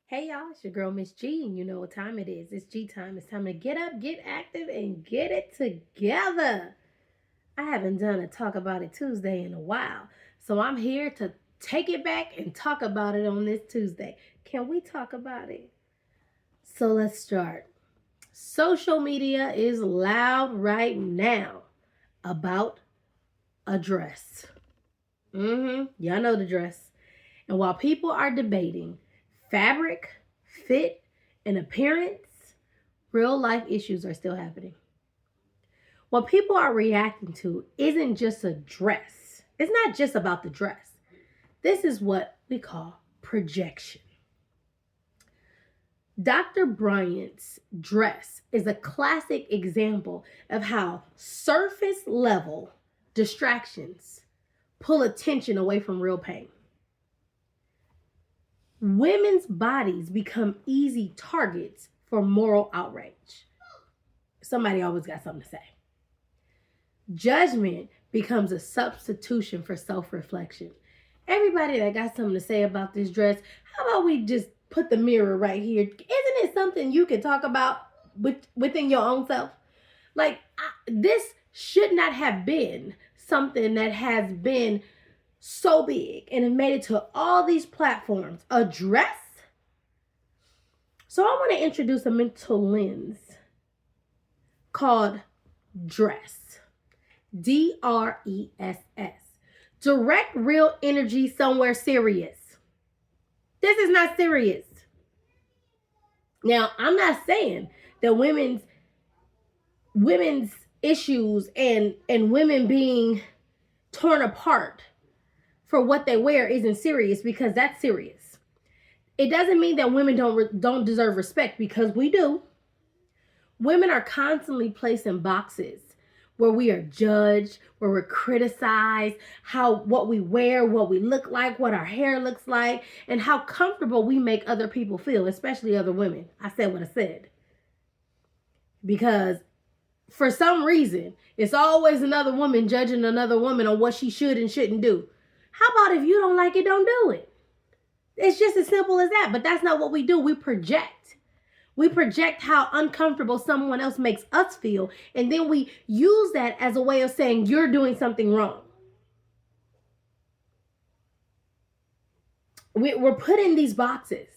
Hey y'all, it's your girl Miss G, and you know what time it is. It's G time. It's time to get up, get active, and get it together. I haven't done a Talk About It Tuesday in a while, so I'm here to take it back and talk about it on this Tuesday. Can we talk about it? So let's start. Social media is loud right now about a dress. Y'all know the dress. And while people are debating fabric, fit, and appearance, real life issues are still happening. What people are reacting to isn't just a dress, it's not just about the dress. This is what we call projection. Dr. Bryant's dress is a classic example of how surface level distractions pull attention away from real pain. Women's bodies become easy targets for moral outrage. Somebody always got something to say. Judgment becomes a substitution for self-reflection. Everybody that got something to say about this dress, how about we just put the mirror right here? Isn't it something you can talk about within your own self? This should not have been something that has been so big and it made it to all these platforms. A dress? So I want to introduce a mental lens called D.R.Es.S. D.R.E.S.S. Direct real energy somewhere serious. This is not serious. Now, I'm not saying that women's issues and women being torn apart for what they wear isn't serious, because that's serious. It doesn't mean that women don't deserve respect, because we do. Women are constantly placed in boxes where we are judged, where we're criticized, what we wear, what we look like, what our hair looks like, and how comfortable we make other people feel, especially other women. I said what I said. Because for some reason, it's always another woman judging another woman on what she should and shouldn't do. How about if you don't like it, don't do it? It's just as simple as that. But that's not what we do. We project. We project how uncomfortable someone else makes us feel, and then we use that as a way of saying you're doing something wrong. We're put in these boxes.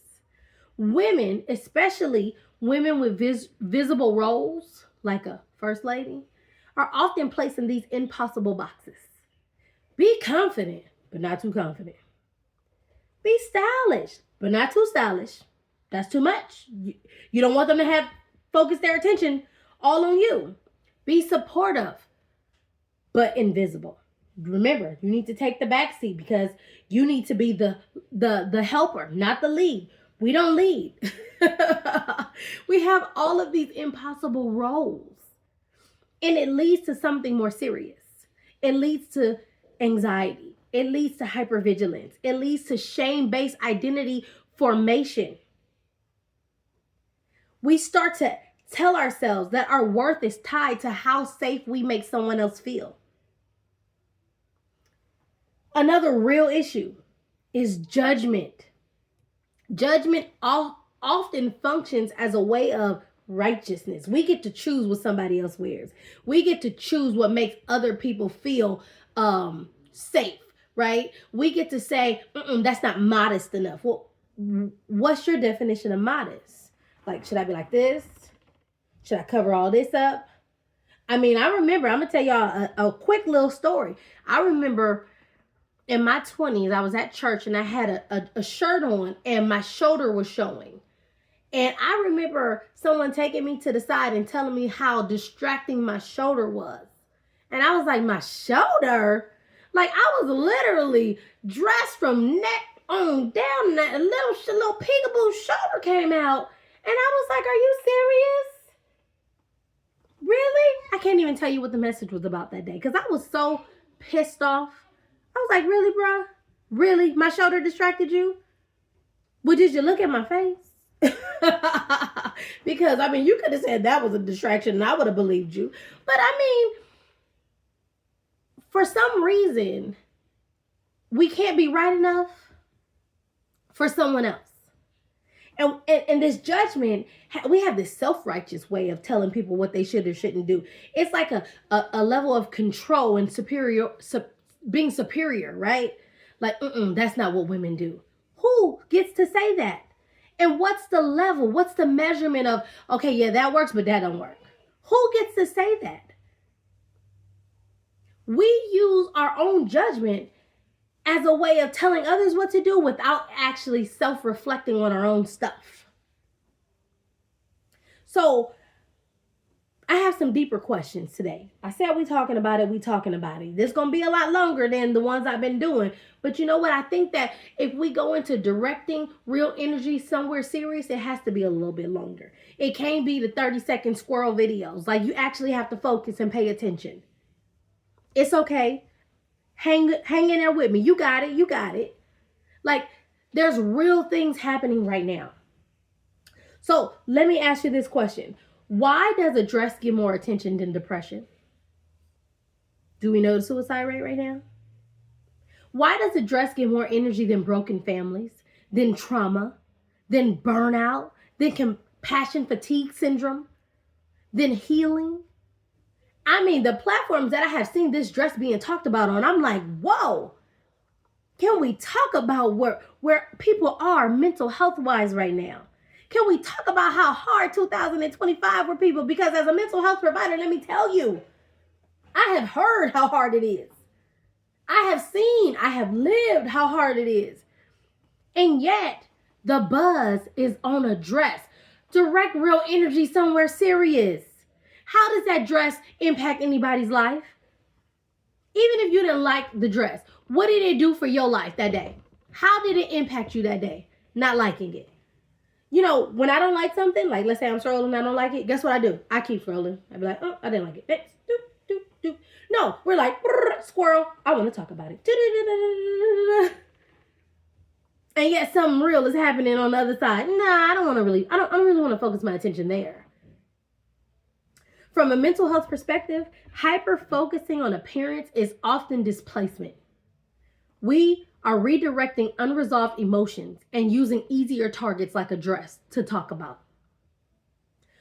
Women, especially women with visible roles, like a first lady, are often placed in these impossible boxes. Be confident, but not too confident. Be stylish, but not too stylish. That's too much. You don't want them to have focused their attention all on you. Be supportive, but invisible. Remember, you need to take the back seat, because you need to be the helper, not the lead. We don't lead. We have all of these impossible roles. And it leads to something more serious. It leads to anxiety. It leads to hypervigilance. It leads to shame-based identity formation. We start to tell ourselves that our worth is tied to how safe we make someone else feel. Another real issue is judgment. Judgment often functions as a way of righteousness. We get to choose what somebody else wears. We get to choose what makes other people feel safe, right? We get to say, that's not modest enough. Well, what's your definition of modest? Like, should I be like this? Should I cover all this up? I mean, I remember, I'm going to tell y'all a quick little story. I remember in my 20s, I was at church and I had a shirt on and my shoulder was showing. And I remember someone taking me to the side and telling me how distracting my shoulder was. And I was like, my shoulder? Like, I was literally dressed from neck on down, and that little peekaboo shoulder came out. And I was like, are you serious? Really? I can't even tell you what the message was about that day, because I was so pissed off. I was like, really, bro? Really? My shoulder distracted you? Well, did you look at my face? Because, I mean, you could have said that was a distraction and I would have believed you. But, I mean, for some reason, we can't be right enough for someone else. And this judgment, we have this self-righteous way of telling people what they should or shouldn't do. It's like a level of control and being superior, right? Like, that's not what women do. Who gets to say that? And what's the level? What's the measurement of, okay, yeah, that works, but that don't work? Who gets to say that? We use our own judgment as a way of telling others what to do without actually self-reflecting on our own stuff. So I have some deeper questions today. I said we talking about it. This is going to be a lot longer than the ones I've been doing. But you know what? I think that if we go into directing real energy somewhere serious, it has to be a little bit longer. It can't be the 30-second squirrel videos. Like, you actually have to focus and pay attention. It's okay. Hang in there with me. You got it. Like, there's real things happening right now. So let me ask you this question. Why does a dress get more attention than depression? Do we know the suicide rate right now? Why does a dress get more energy than broken families, than trauma, than burnout, than compassion fatigue syndrome, than healing? I mean, the platforms that I have seen this dress being talked about on, I'm like, whoa. Can we talk about where people are mental health wise right now? Can we talk about how hard 2025 for people? Because as a mental health provider, let me tell you, I have heard how hard it is. I have lived how hard it is. And yet, the buzz is on a dress. Direct real energy somewhere serious. How does that dress impact anybody's life? Even if you didn't like the dress, what did it do for your life that day? How did it impact you that day? Not liking it. You know, when I don't like something, like let's say I'm scrolling and I don't like it, guess what I do? I keep scrolling. I be like, oh, I didn't like it. Next. No, we're like, squirrel, I want to talk about it. And yet something real is happening on the other side. Nah, I don't really want to focus my attention there. From a mental health perspective, hyper-focusing on appearance is often displacement. We are redirecting unresolved emotions and using easier targets like a dress to talk about.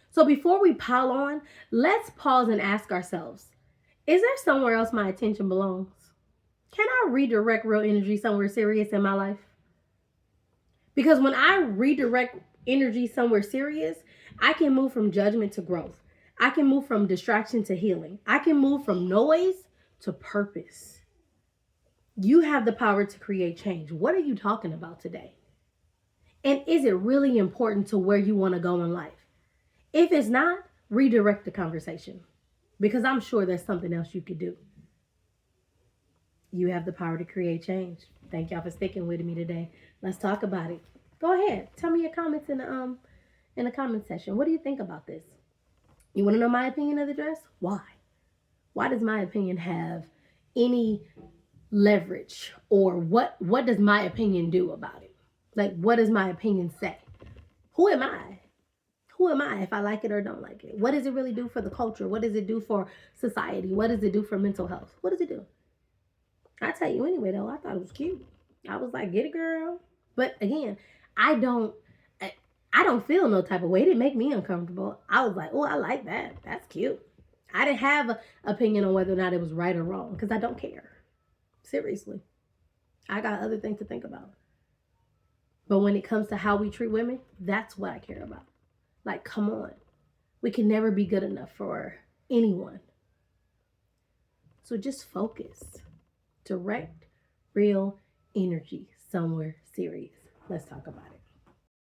So before we pile on, let's pause and ask ourselves, is there somewhere else my attention belongs? Can I redirect real energy somewhere serious in my life? Because when I redirect energy somewhere serious, I can move from judgment to growth. I can move from distraction to healing. I can move from noise to purpose. You have the power to create change. What are you talking about today? And is it really important to where you want to go in life? If it's not, redirect the conversation, because I'm sure there's something else you could do. You have the power to create change. Thank y'all for sticking with me today. Let's talk about it. Go ahead. Tell me your comments in the comment section. What do you think about this? You want to know my opinion of the dress? Why? Why does my opinion have any leverage? Or what does my opinion do about it? Like, what does my opinion say? Who am I? Who am I if I like it or don't like it? What does it really do for the culture? What does it do for society? What does it do for mental health? What does it do? I tell you anyway, though, I thought it was cute. I was like, get it, girl. But again, I don't feel no type of way. It didn't make me uncomfortable. I was like, oh, I like that. That's cute. I didn't have an opinion on whether or not it was right or wrong because I don't care. Seriously. I got other things to think about. But when it comes to how we treat women, that's what I care about. Like, come on. We can never be good enough for anyone. So just focus. Direct real energy somewhere serious. Let's talk about it.